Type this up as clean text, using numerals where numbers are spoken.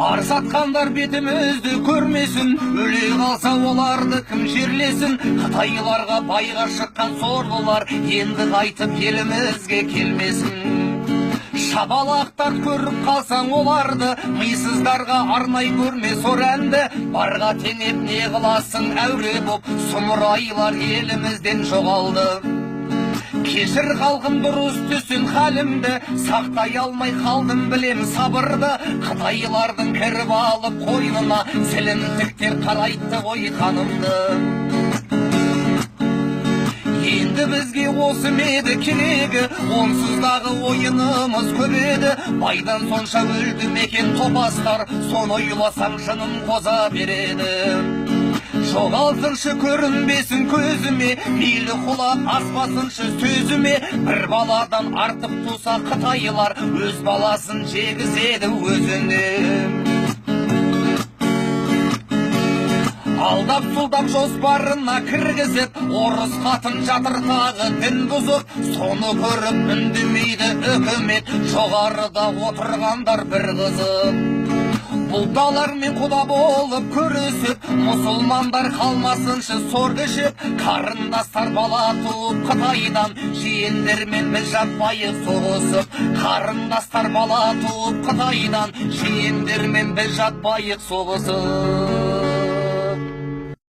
Арсатқандар бетімізді көрмесін, өле қалса оларды кім жерлесін. Қытайларға байға шыққан сорлылар енді қайтып елімізге келмесін. Шабалақтар көріп қалсаң оларды, мисыздарға арнай көрме сор әнді. Барға теңеп не қыласың әуре боп, сұмырайлар елімізден жоғалды. Кешір халқым дұрыс түсін халімді, сақтай алмай қалдым білем сабырды. Қытайлардың кіріп алып қойнына, сілімтіктер қарайтты ғой қанымды. Енді бізге осы меді керегі, онсыздағы ойынымыз көп еді. Байдан сонша өлді мекен топастар, соны ойласаң жыным қоза береді. Жоғалтыншы көрінбесін көзіме, мейлі құлап аспасыншы сөзіме. Бір баладан артық туса қытайлар, өз баласын жегізеді өзіне. Алдап сұлдап жоспарына кіргізіп, орыс қатын жатыр тағы дін бұзып. Соны көріп үндемейді үкімет, жоғарыда отырғандар бір қызып. Бұлдалармен құда болып көрісіп, мұсылмандар қалмасыншы сор кешіп. Қарындастар бала туып Қытайдан, жиендермен біз жаппайық соғысып. Қарындастар бала туып Қытайдан, жиендермен біз жаппайық соғысып.